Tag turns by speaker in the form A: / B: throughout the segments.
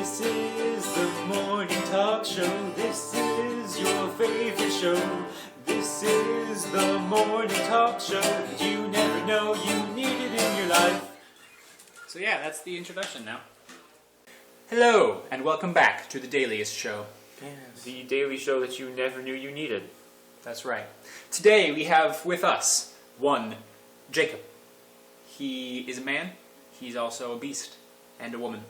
A: This is the morning talk show. This is your favorite show. This is the morning talk show that you never know you needed in your life.
B: So yeah, that's the introduction now. Hello, and welcome back to the Dailyest Show.
A: Yes. The daily show that you never knew you needed.
B: That's right. Today we have with us one Jacob. He is a man. He's also a beast and a woman.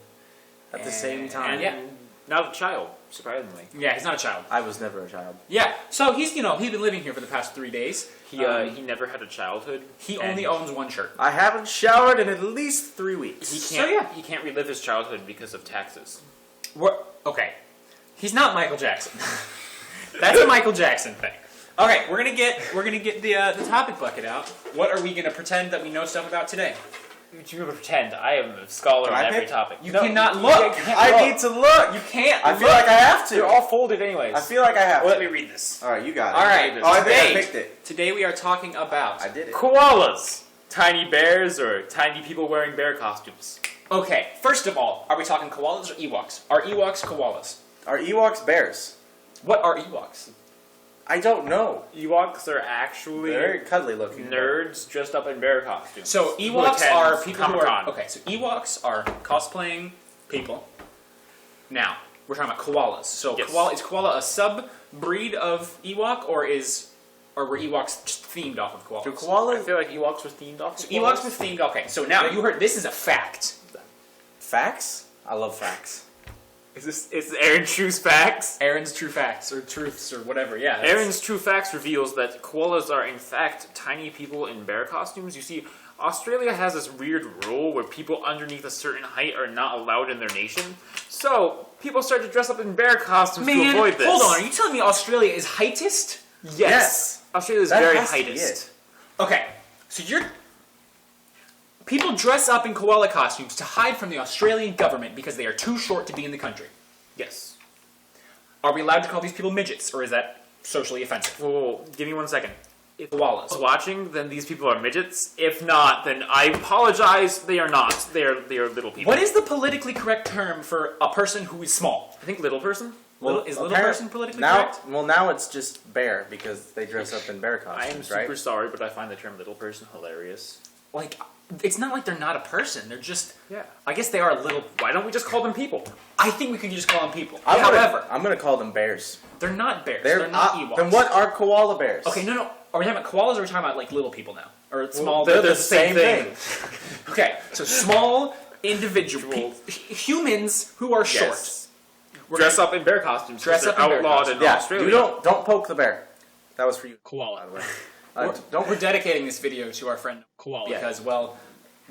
C: At the same time.
B: Yeah.
A: Not a child, surprisingly.
B: Yeah, he's not a child.
C: I was never a child.
B: Yeah, so he's been living here for the past 3 days.
A: He never had a childhood.
B: He only owns one shirt.
C: I haven't showered in at least 3 weeks.
A: He can't relive his childhood because of taxes.
B: Okay. He's not Michael Jackson. That's a Michael Jackson thing. Okay, we're gonna get the topic bucket out. What are we gonna pretend that we know stuff about today?
A: You're gonna pretend I am a scholar on every topic.
B: You cannot look.
C: I need to look.
B: You can't.
C: I feel like I have to.
A: They're all folded anyways.
C: I feel like I have to.
A: Well, let me read this.
C: All right, you got it.
B: All right.
C: Oh, I think I picked it.
B: Today we are talking about.
C: I did it.
A: Koalas. Tiny bears or tiny people wearing bear costumes.
B: Okay. First of all, are we talking koalas or Ewoks? Are Ewoks koalas?
C: Are Ewoks bears?
B: What are Ewoks?
C: I don't know.
A: Ewoks are actually
C: Very cuddly looking.
A: nerds dressed up in bear costumes.
B: So Ewoks are people who are okay. So Ewoks are cosplaying people. Now we're talking about koalas. So
A: Yes.
B: is koala a sub-breed of Ewok, or were Ewoks just themed off of koalas?
C: Do
A: I
C: koalas
A: feel like Ewoks were themed off.
B: So Ewoks were themed. Okay, so now you heard this is a fact.
C: facts? I love facts.
A: Is Aaron True's facts?
B: Aaron's true facts or truths or whatever. Yeah.
A: Aaron's True Facts reveals that koalas are in fact tiny people in bear costumes. You see, Australia has this weird rule where people underneath a certain height are not allowed in their nation. So people start to dress up in bear costumes to avoid this.
B: Hold on. Are you telling me Australia is heightist?
A: Yes. Australia is
C: That
A: very
C: has to be
A: heightist.
C: it.
B: Okay, so people dress up in koala costumes to hide from the Australian government because they are too short to be in the country.
A: Yes.
B: Are we allowed to call these people midgets, or is that socially offensive?
A: Whoa, give me 1 second. If
B: Koalas.
A: watching, then these people are midgets. If not, then I apologize. They are not. They are little people.
B: What is the politically correct term for a person who is small?
A: I think little person.
B: Is little person politically
C: now,
B: correct?
C: Well, now it's just bear because they dress up in bear
A: I am
C: costumes,
A: super
C: right?
A: sorry, but I find the term little person hilarious.
B: Like, it's not like they're not a person. They're just.
A: Yeah.
B: I guess they are a little.
A: Why don't we just call them people?
B: I think we could just call them people.
C: I'm
B: However,
C: gonna call them bears.
B: they're not bears. They're not Ewoks.
C: Then what are koala bears?
B: Okay, no. Are we talking about koalas, or are we talking about like little people now, or small?
C: They're the same thing.
B: Okay, so small individual humans who are short.
A: Yes. Dress up in bear costumes.
B: Dress up in bear
A: outlawed in
C: Yeah,
A: Australia.
C: you don't poke the bear. That was for you.
B: Koala.
C: By the way.
B: We're dedicating this video to our friend Koala
C: Yeah.
B: because, well,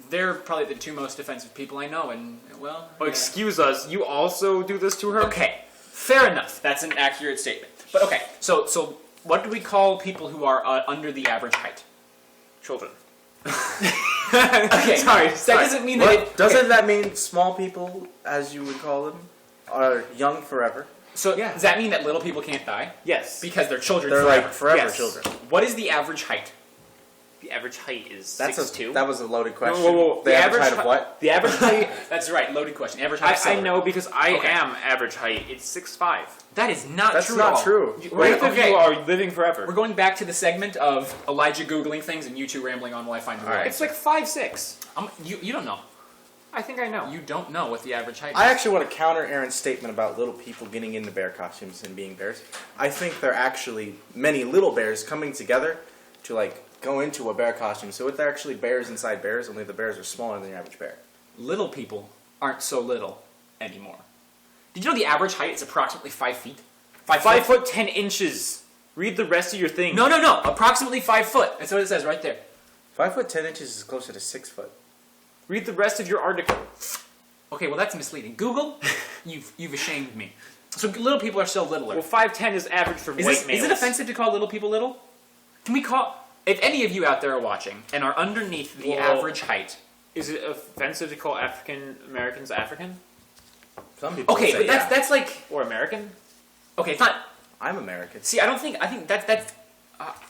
B: they're probably the two most offensive people I know, and well.
A: Oh,
B: yeah.
A: excuse us. You also do this to her?
B: Okay, fair enough. That's an accurate statement. But okay, so what do we call people who are under the average height?
A: Children.
B: Okay,
A: Sorry.
B: That doesn't mean that.
C: Doesn't that mean small people, as you would call them, are young forever?
B: So
A: Yeah.
B: does that mean that little people can't die
A: Yes.
B: because they're children
C: They're
B: forever?
C: like forever
A: Yes.
C: children.
B: What is the average height?
A: The average height is
C: That
A: 6'2".
C: was a loaded question.
A: Whoa.
C: The average height of what?
A: The average height...
B: That's right. Loaded question. Average height.
A: I know because I
B: Okay.
A: am average height. It's 6'5".
B: That is not
C: That's
B: true.
C: not
B: at all.
C: true.
A: Both of
B: okay.
A: you are living forever.
B: We're going back to the segment of Elijah Googling things and you two rambling on while I find the right
A: It's like 5'6".
B: You don't know.
A: I think I know.
B: You don't know what the average height is.
C: I actually want to counter Aaron's statement about little people getting into bear costumes and being bears. I think there are actually many little bears coming together to like go into a bear costume. So it's actually bears inside bears, only the bears are smaller than the average bear.
B: Little people aren't so little anymore. Did you know the average height is approximately 5 feet?
A: 5 foot 10 inches. Read the rest of your thing.
B: No. Approximately 5 foot. That's what it says right there.
C: 5 foot 10 inches is closer to 6 foot.
A: Read the rest of your article.
B: Okay, well that's misleading. Google, you've ashamed me. So little people are still littler.
A: Well, 5'10" is average for white males.
B: Is it offensive to call little people little? Can we call... If any of you out there are watching and are underneath the average height...
A: Is it offensive to call African Americans African?
C: Some people
B: Okay,
C: say
B: but that's like...
A: Or American?
B: Okay, it's not...
C: I'm American.
B: See, I think that's...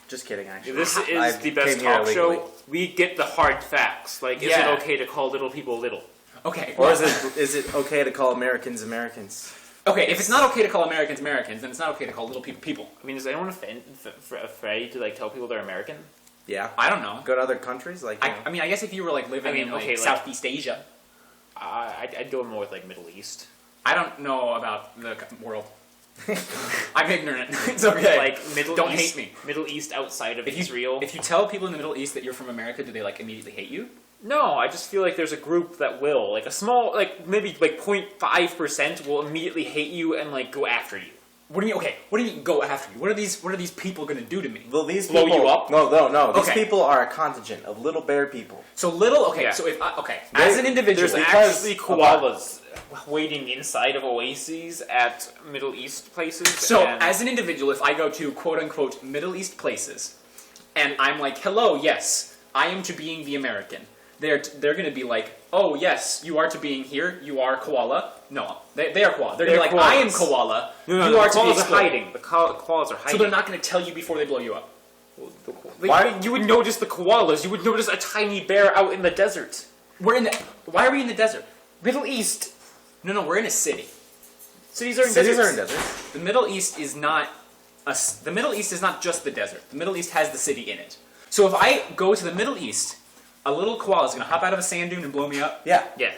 C: Just kidding, actually.
A: This
C: I
A: is the best
C: came here
A: talk show.
C: illegally.
A: We get the hard facts. Like, is
B: Yeah.
A: it okay to call little people little?
B: Okay.
C: Or
B: well-
C: is it okay to call Americans Americans?
B: Okay, if it's not okay to call Americans Americans, then it's not okay to call little people people.
A: I mean, is anyone afraid to like tell people they're American?
C: Yeah.
B: I don't know.
C: Go to other countries, like.
B: I mean, I guess if you were like living in like,
A: okay, like-
B: Southeast Asia,
A: I'd go more with like Middle East.
B: I don't know about the world. I'm ignorant. It's okay.
A: Like Middle
B: Don't
A: East,
B: hate me.
A: Middle East outside of
B: If you,
A: Israel.
B: if you tell people in the Middle East that you're from America, do they like immediately hate you?
A: No, I just feel like there's a group that will, like a small, like maybe like 0.5% will immediately hate you and like go after you.
B: What do you mean? Okay, what do you mean go after you? What are these people gonna do to me?
C: Well, these
A: Blow
C: people,
A: you up?
C: No. These
B: Okay.
C: people are a contingent of little bear people.
B: So little. Okay,
A: Yeah.
B: so if as an individual,
A: There's
C: because
A: actually
C: of
A: koalas waiting inside of oases at Middle East places.
B: so
A: and
B: as an individual, if I go to quote unquote Middle East places, and I'm like, hello, yes, I am to being the American. They're gonna be like, oh yes, you are to being here. You are koala. No, they are koala. They're gonna be like, I am
A: koalas.
B: koala.
A: no,
B: you
A: the
B: are to be
A: koalas are
B: exploited.
A: hiding. The koalas are hiding.
B: So they're not gonna tell you before they blow you up.
C: Why-
A: You would notice the koalas. You would notice a tiny bear out in the desert.
B: We're in the. Why are we in the desert?
A: Middle East.
B: No, we're in a city.
A: Cities are in
C: Cities
A: deserts.
C: are in deserts.
B: The Middle East is not the Middle East is not just the desert. The Middle East has the city in it. So if I go to the Middle East, a little koala is gonna hop out of a sand dune and blow me up.
C: Yeah.
A: Yeah.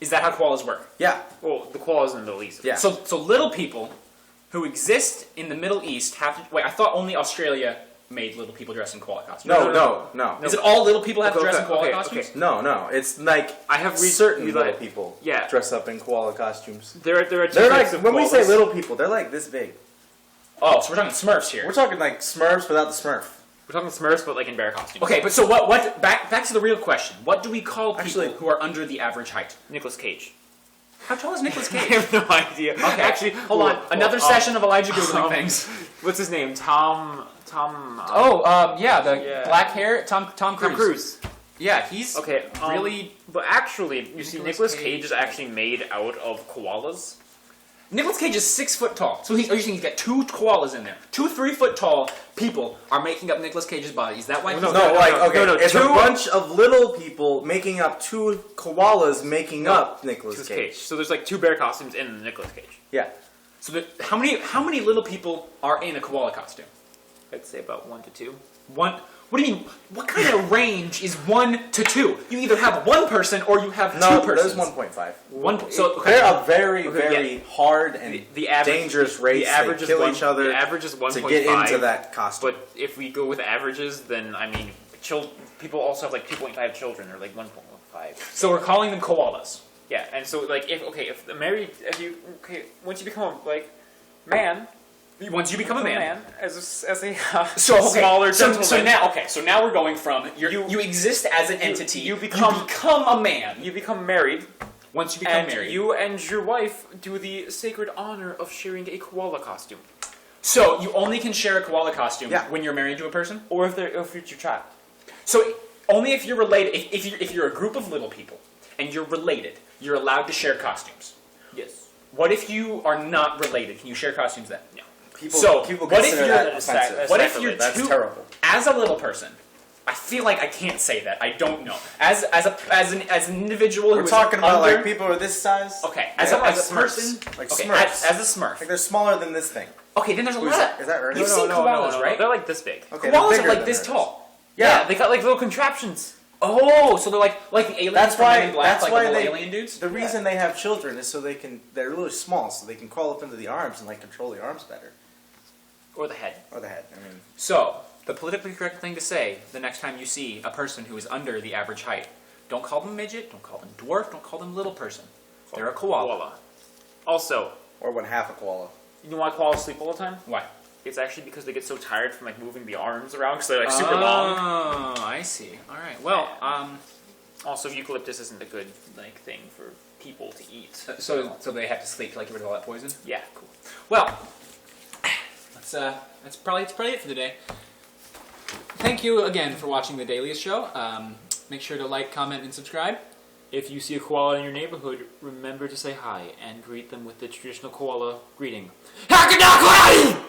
B: Is that how koalas work?
C: Yeah.
A: Well, the koalas in the Middle East.
C: Yeah.
B: So little people who exist in the Middle East have to wait. I thought only Australia made little people dress in koala costumes.
C: No.
B: Is it all little people have to
A: Okay,
B: dress in koala
A: okay,
B: costumes?
A: okay.
C: No. It's like
A: I have read
C: certain
A: read
C: little
A: like-
C: people
A: Yeah.
C: dress up in koala costumes.
A: There are two
C: They're
A: types
C: like
A: of
C: when we say
A: koalas.
C: little people, they're like this big.
B: Oh, so we're talking Smurfs here.
C: We're talking like Smurfs without the Smurf.
A: We're talking Smurfs, but like in bear costumes.
B: Okay, but so what? Back to the real question. What do we call people
C: Actually-
B: who are under the average height?
A: Nicolas Cage.
B: How tall is Nicolas
A: I
B: Cage?
A: have no idea.
B: Okay,
A: Actually,
B: hold on. Another session of Elijah googling
A: um,
B: things.
A: What's his name? Tom.
B: Yeah, the
A: Yeah.
B: black hair, Tom Cruise.
A: Tom Cruise.
B: Yeah, he's
A: Okay.
B: really.
A: But actually, you see,
B: Nicolas
A: Nicolas Cage is
B: Cage.
A: actually made out of koalas.
B: Nicolas Cage is 6 foot tall. So are you saying he's got 2 koalas in there? 2 3-foot tall people are making up Nicolas Cage's body. Is that why?
A: No,
B: he's
C: No,
A: no,
C: it's a
A: two-
C: bunch of little people making up two koalas making up Nicolas
A: Nicolas
C: Cage.
A: Cage. So there's like 2 bear costumes in Nicolas Cage.
C: Yeah.
B: So how many little people are in a koala costume?
A: I'd say about 1 to 2.
B: One. What do you mean? What kind of range is 1 to 2? You either have one person or you have
C: No,
B: two persons.
C: there's 1.5.
B: So okay.
C: They're a very,
A: Okay,
C: very hard and
A: The average,
C: dangerous race.
A: The average
C: They
A: is
C: kill
A: one,
C: each other
A: The average is 1.5.
C: to get into that costume.
A: But if we go with averages, then I mean, people also have like 2.5 children or like 1.5.
B: So we're calling them koalas.
A: Yeah, and so like once you become like man,
B: Once you become a man.
A: as a
B: So okay,
A: smaller
B: so,
A: gentleman,
B: so now we're going from you exist as an entity.
A: you become-
B: a man
A: you become married,
B: once you become
A: and
B: married.
A: you and your wife do the sacred honor of sharing a koala costume,
B: So you only can share a koala costume
C: Yeah.
B: when you're married to a person.
A: or if it's your child.
B: So only if you're related. If you're a group of little people and you're related, you're allowed to share costumes.
A: Yes.
B: What if you are not related? Can you share costumes then?
A: No.
C: People,
B: So,
C: people
B: what if
C: consider
B: you're-
C: that offensive.
B: What if you're
C: That's
B: too,
C: terrible.
B: as a little person? I feel like I can't say that. I don't know. As an individual
C: We're
B: who's
C: talking about
B: under,
C: like people who are this size.
B: Okay,
C: They're
B: as a
C: like
B: Smurfs.
C: person, like
B: Okay,
C: Smurfs.
B: as a Smurf.
C: Like they're smaller than this thing.
B: Okay, then there's a
C: Is
B: lot.
C: that, is that right?
B: You've seen koalas, right?
A: They're like this big.
C: Okay, they're
B: Koalas
C: bigger
B: are like
C: than
B: this
C: hers.
B: tall.
A: Yeah, they got like little contraptions.
B: Oh, so they're like the aliens
C: That's
B: from
C: why.
B: Men in Black,
C: That's
B: like
C: why
B: the little
C: they.
B: alien dudes.
C: The reason they have children is so they're really small, so they can crawl up into the arms and like control the arms better,
A: Or the head.
C: or the head. I mean,
B: So the politically correct thing to say the next time you see a person who is under the average height, don't call them midget, don't call them dwarf, don't call them little person. They're a koala.
A: Also,
C: or when half a koala.
A: you know why koalas sleep all the time?
B: Why?
A: It's actually because they get so tired from like moving the arms around because they're like super long.
B: Oh, I see. All right. Well,
A: Also, eucalyptus isn't a good like thing for people to eat.
B: so they have to sleep to like get rid of all that poison.
A: Yeah, cool.
B: Well, that's probably it for the day. Thank you again for watching the Dailyest Show. Make sure to like, comment, and subscribe.
A: If you see a koala in your neighborhood, remember to say hi and greet them with the traditional koala greeting. Hakadakwai!